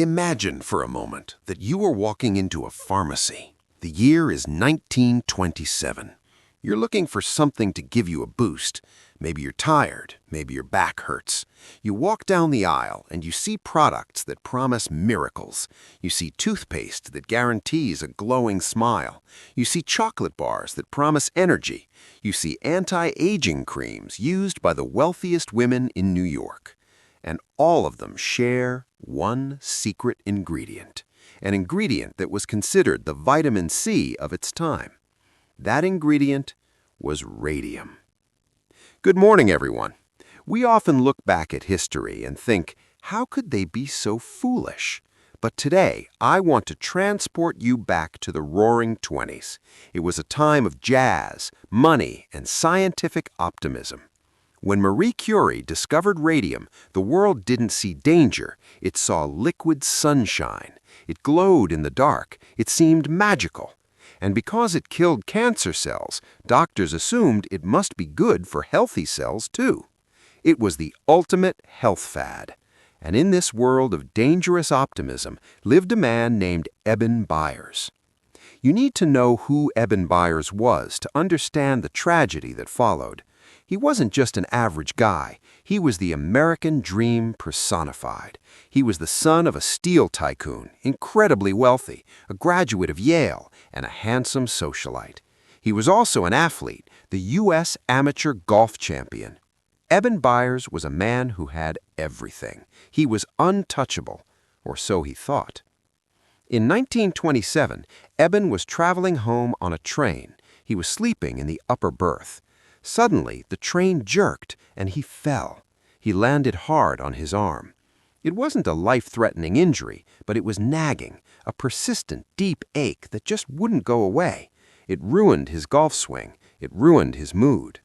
Imagine for a moment that you are walking into a pharmacy. The year is 1927. You're looking for something to give you a boost. Maybe you're tired, maybe your back hurts. You walk down the aisle and you see products that promise miracles. You see toothpaste that guarantees a glowing smile. You see chocolate bars that promise energy. You see anti-aging creams used by the wealthiest women in New York. And all of them share one secret ingredient, an ingredient that was considered the vitamin C of its time. That ingredient was radium. Good morning, everyone. We often look back at history and think, how could they be so foolish? But today, I want to transport you back to the Roaring '20s. It was a time of jazz, money, and scientific optimism. When Marie Curie discovered radium, the world didn't see danger. It saw liquid sunshine. It glowed in the dark. It seemed magical. And because it killed cancer cells, doctors assumed it must be good for healthy cells too. It was the ultimate health fad. And in this world of dangerous optimism lived a man named Eben Byers. You need to know who Eben Byers was to understand the tragedy that followed. He wasn't just an average guy. He was the American dream personified. He was the son of a steel tycoon, incredibly wealthy, a graduate of Yale, and a handsome socialite. He was also an athlete, the U.S. amateur golf champion. Eben Byers was a man who had everything. He was untouchable, or so he thought. In 1927, Eben was traveling home on a train. He was sleeping in the upper berth. Suddenly, the train jerked, and he fell. He landed hard on his arm. It wasn't a life-threatening injury, but it was nagging, a persistent, deep ache that just wouldn't go away. It ruined his golf swing. It ruined his mood.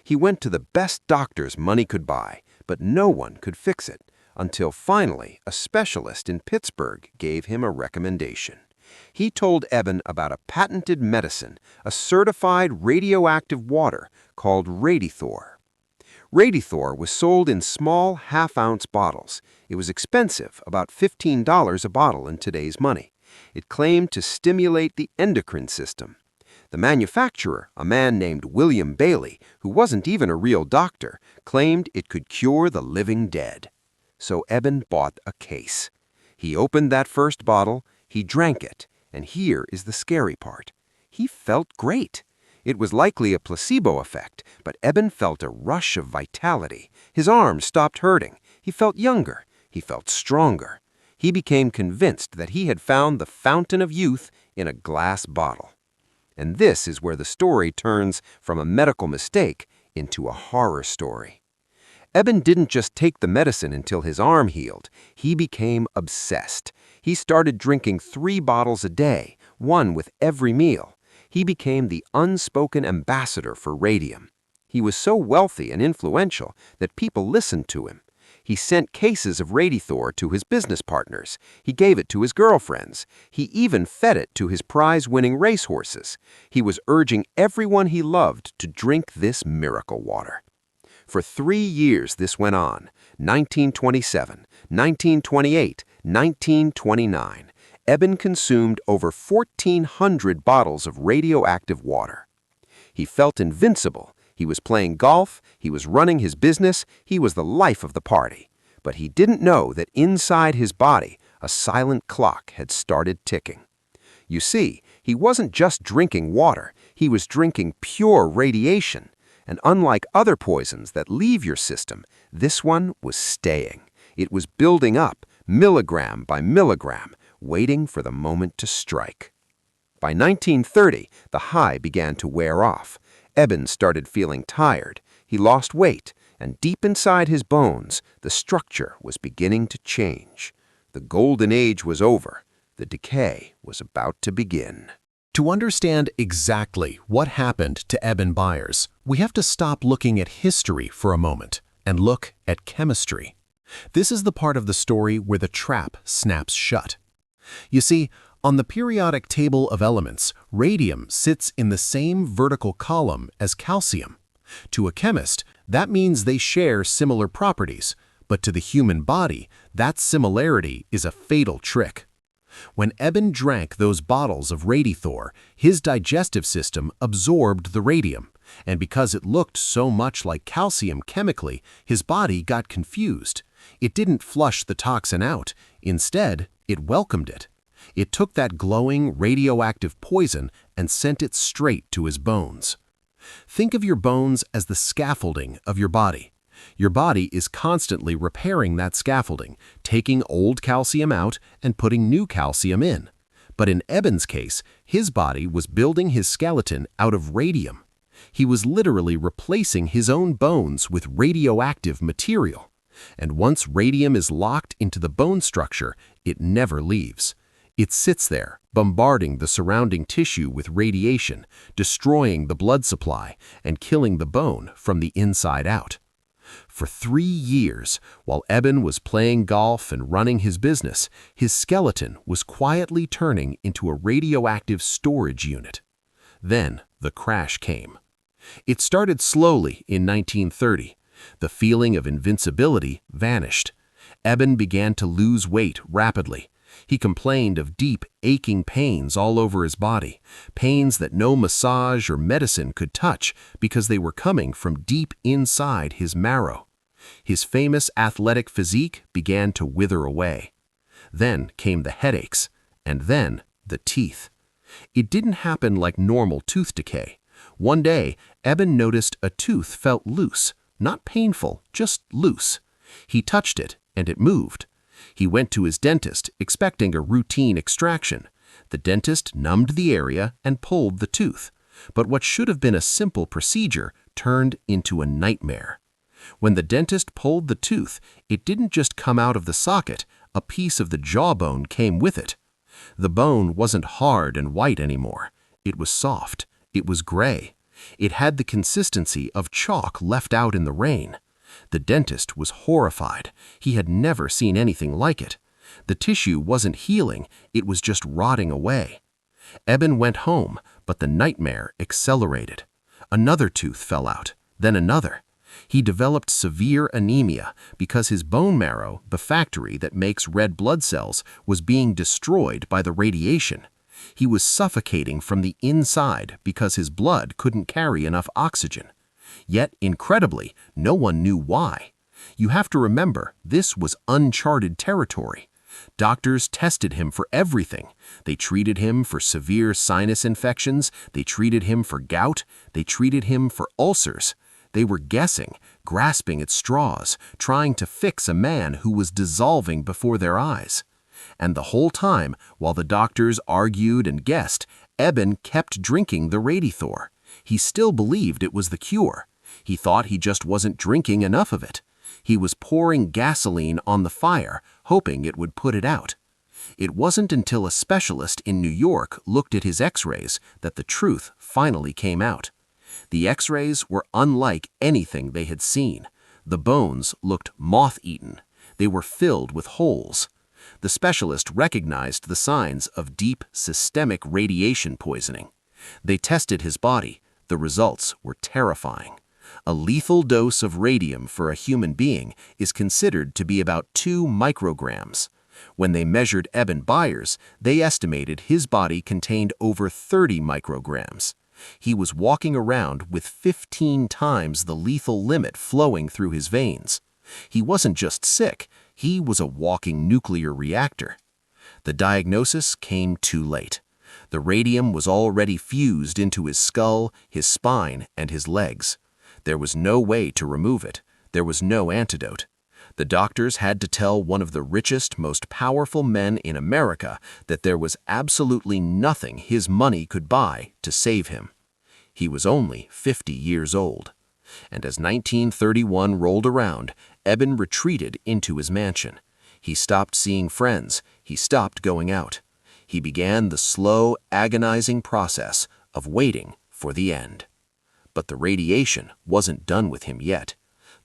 He went to the best doctors money could buy, but no one could fix it, until finally a specialist in Pittsburgh gave him a recommendation. He told Eben about a patented medicine, a certified radioactive water called Radithor. Radithor was sold in small half-ounce bottles. It was expensive, about $15 a bottle in today's money. It claimed to stimulate the endocrine system. The manufacturer, a man named William Bailey, who wasn't even a real doctor, claimed it could cure the living dead. So Eben bought a case. He opened that first bottle, he drank it, and here is the scary part. He felt great. It was likely a placebo effect, but Eben felt a rush of vitality. His arms stopped hurting. He felt younger. He felt stronger. He became convinced that he had found the fountain of youth in a glass bottle. And this is where the story turns from a medical mistake into a horror story. Eben didn't just take the medicine until his arm healed. He became obsessed. He started drinking 3 bottles a day, one with every meal. He became the unspoken ambassador for radium. He was so wealthy and influential that people listened to him. He sent cases of Radithor to his business partners. He gave it to his girlfriends. He even fed it to his prize-winning racehorses. He was urging everyone he loved to drink this miracle water. For 3 years this went on, 1927, 1928, 1929. Eben consumed over 1,400 bottles of radioactive water. He felt invincible. He was playing golf. He was running his business. He was the life of the party. But he didn't know that inside his body, a silent clock had started ticking. You see, he wasn't just drinking water. He was drinking pure radiation. And unlike other poisons that leave your system, this one was staying. It was building up, milligram by milligram, waiting for the moment to strike. By 1930, the high began to wear off. Eben started feeling tired. He lost weight, and deep inside his bones, the structure was beginning to change. The golden age was over. The decay was about to begin. To understand exactly what happened to Eben Byers, we have to stop looking at history for a moment and look at chemistry. This is the part of the story where the trap snaps shut. You see, on the periodic table of elements, radium sits in the same vertical column as calcium. To a chemist, that means they share similar properties, But to the human body, that similarity is a fatal trick. When Eben drank those bottles of Radithor, his digestive system absorbed the radium, and because it looked so much like calcium chemically, his body got confused. It didn't flush the toxin out. Instead, it welcomed it. It took that glowing, radioactive poison and sent it straight to his bones. Think of your bones as the scaffolding of your body. Your body is constantly repairing that scaffolding, taking old calcium out and putting new calcium in. But in Eben's case, his body was building his skeleton out of radium. He was literally replacing his own bones with radioactive material. And once radium is locked into the bone structure, it never leaves. It sits there, bombarding the surrounding tissue with radiation, destroying the blood supply, and killing the bone from the inside out. For 3 years, while Eben was playing golf and running his business, his skeleton was quietly turning into a radioactive storage unit. Then the crash came. It started slowly in 1930. The feeling of invincibility vanished. Eben began to lose weight rapidly. He complained of deep, aching pains all over his body, pains that no massage or medicine could touch because they were coming from deep inside his marrow. His famous athletic physique began to wither away. Then came the headaches, and then the teeth. It didn't happen like normal tooth decay. One day, Eben noticed a tooth felt loose, not painful, just loose. He touched it, and it moved. He went to his dentist, expecting a routine extraction. The dentist numbed the area and pulled the tooth. But what should have been a simple procedure turned into a nightmare. When the dentist pulled the tooth, it didn't just come out of the socket, a piece of the jawbone came with it. The bone wasn't hard and white anymore. It was soft. It was gray. It had the consistency of chalk left out in the rain. The dentist was horrified. He had never seen anything like it. The tissue wasn't healing, it was just rotting away. Eben went home, but the nightmare accelerated. Another tooth fell out, then another. He developed severe anemia because his bone marrow, the factory that makes red blood cells, was being destroyed by the radiation. He was suffocating from the inside because his blood couldn't carry enough oxygen. Yet, incredibly, no one knew why. You have to remember, this was uncharted territory. Doctors tested him for everything. They treated him for severe sinus infections, they treated him for gout, they treated him for ulcers. They were guessing, grasping at straws, trying to fix a man who was dissolving before their eyes. And the whole time, while the doctors argued and guessed, Eben kept drinking the Radithor. He still believed it was the cure. He thought he just wasn't drinking enough of it. He was pouring gasoline on the fire, hoping it would put it out. It wasn't until a specialist in New York looked at his x-rays that the truth finally came out. The x-rays were unlike anything they had seen. The bones looked moth-eaten. They were filled with holes. The specialist recognized the signs of deep systemic radiation poisoning. They tested his body. The results were terrifying. A lethal dose of radium for a human being is considered to be about 2 micrograms. When they measured Eben Byers, they estimated his body contained over 30 micrograms. He was walking around with 15 times the lethal limit flowing through his veins. He wasn't just sick, he was a walking nuclear reactor. The diagnosis came too late. The radium was already fused into his skull, his spine, and his legs. There was no way to remove it. There was no antidote. The doctors had to tell one of the richest, most powerful men in America that there was absolutely nothing his money could buy to save him. He was only 50 years old. And as 1931 rolled around, Eben retreated into his mansion. He stopped seeing friends. He stopped going out. He began the slow, agonizing process of waiting for the end. But the radiation wasn't done with him yet.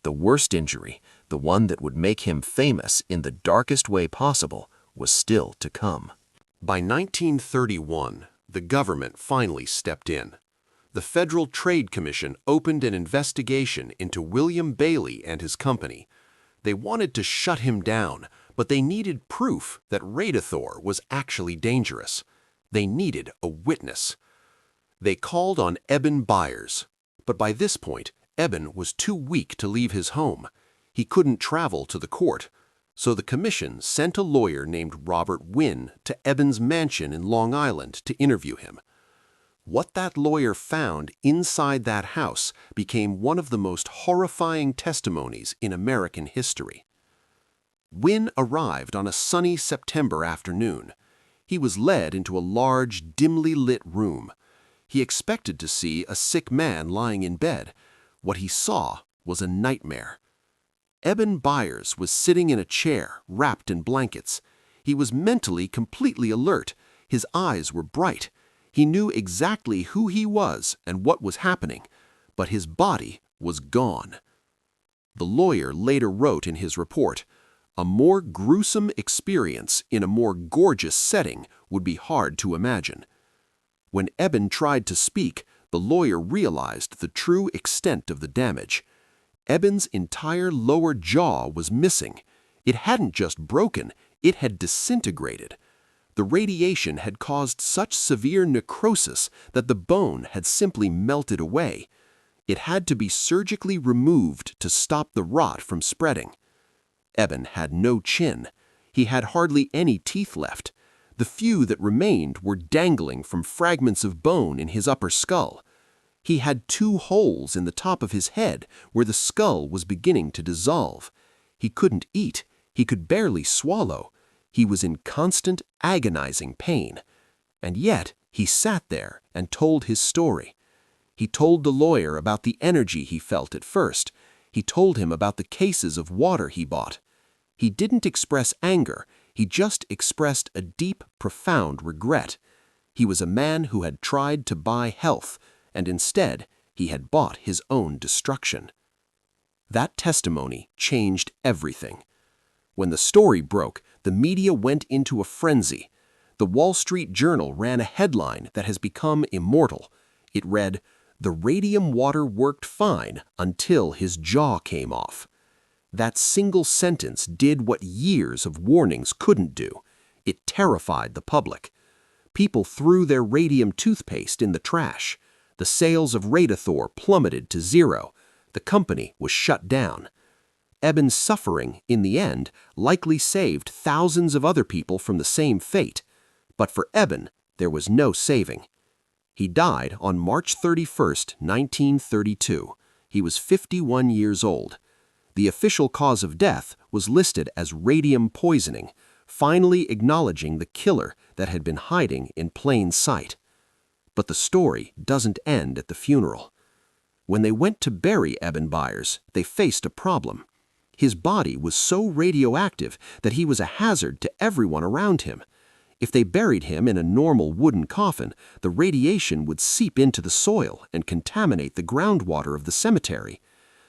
The worst injury, the one that would make him famous in the darkest way possible, was still to come. By 1931, the government finally stepped in. The Federal Trade Commission opened an investigation into William Bailey and his company. They wanted to shut him down, but they needed proof that Radithor was actually dangerous. They needed a witness. They called on Eben Byers, but by this point, Eben was too weak to leave his home. He couldn't travel to the court, so the commission sent a lawyer named Robert Wynne to Eben's mansion in Long Island to interview him. What that lawyer found inside that house became one of the most horrifying testimonies in American history. Wynne arrived on a sunny September afternoon. He was led into a large, dimly lit room. He expected to see a sick man lying in bed. What he saw was a nightmare. Eben Byers was sitting in a chair, wrapped in blankets. He was mentally completely alert. His eyes were bright. He knew exactly who he was and what was happening, but his body was gone. The lawyer later wrote in his report, "A more gruesome experience in a more gorgeous setting would be hard to imagine." When Eben tried to speak, the lawyer realized the true extent of the damage. Eben's entire lower jaw was missing. It hadn't just broken, it had disintegrated. The radiation had caused such severe necrosis that the bone had simply melted away. It had to be surgically removed to stop the rot from spreading. Eben had no chin. He had hardly any teeth left. The few that remained were dangling from fragments of bone in his upper skull. He had 2 holes in the top of his head where the skull was beginning to dissolve. He couldn't eat. He could barely swallow. He was in constant, agonizing pain. And yet, he sat there and told his story. He told the lawyer about the energy he felt at first. He told him about the cases of water he bought. He didn't express anger. He just expressed a deep, profound regret. He was a man who had tried to buy health, and instead, he had bought his own destruction. That testimony changed everything. When the story broke, the media went into a frenzy. The Wall Street Journal ran a headline that has become immortal. It read, "The radium water worked fine until his jaw came off." That single sentence did what years of warnings couldn't do. It terrified the public. People threw their radium toothpaste in the trash. The sales of Radithor plummeted to zero. The company was shut down. Eben's suffering, in the end, likely saved thousands of other people from the same fate. But for Eben, there was no saving. He died on March 31, 1932. He was 51 years old. The official cause of death was listed as radium poisoning, finally acknowledging the killer that had been hiding in plain sight. But the story doesn't end at the funeral. When they went to bury Eben Byers, they faced a problem. His body was so radioactive that he was a hazard to everyone around him. If they buried him in a normal wooden coffin, the radiation would seep into the soil and contaminate the groundwater of the cemetery.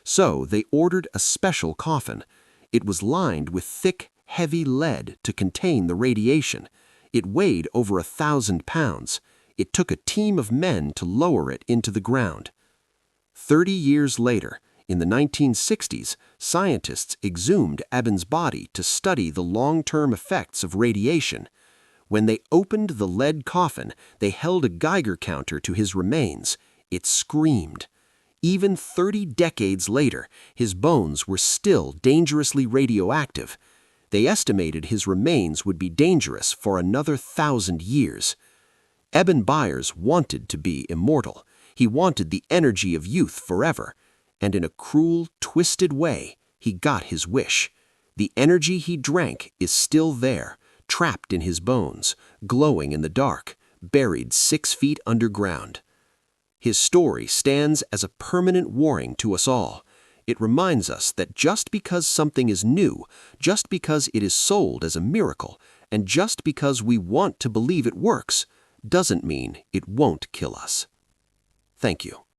So they ordered a special coffin. It was lined with thick, heavy lead to contain the radiation. It weighed over 1,000 pounds. It took a team of men to lower it into the ground. 30 years later, in the 1960s, scientists exhumed Eben's body to study the long-term effects of radiation. When they opened the lead coffin, they held a Geiger counter to his remains. It screamed. Even 30 decades later, his bones were still dangerously radioactive. They estimated his remains would be dangerous for another 1,000 years. Eben Byers wanted to be immortal. He wanted the energy of youth forever. And in a cruel, twisted way, he got his wish. The energy he drank is still there, trapped in his bones, glowing in the dark, buried 6 feet underground. His story stands as a permanent warning to us all. It reminds us that just because something is new, just because it is sold as a miracle, and just because we want to believe it works, doesn't mean it won't kill us. Thank you.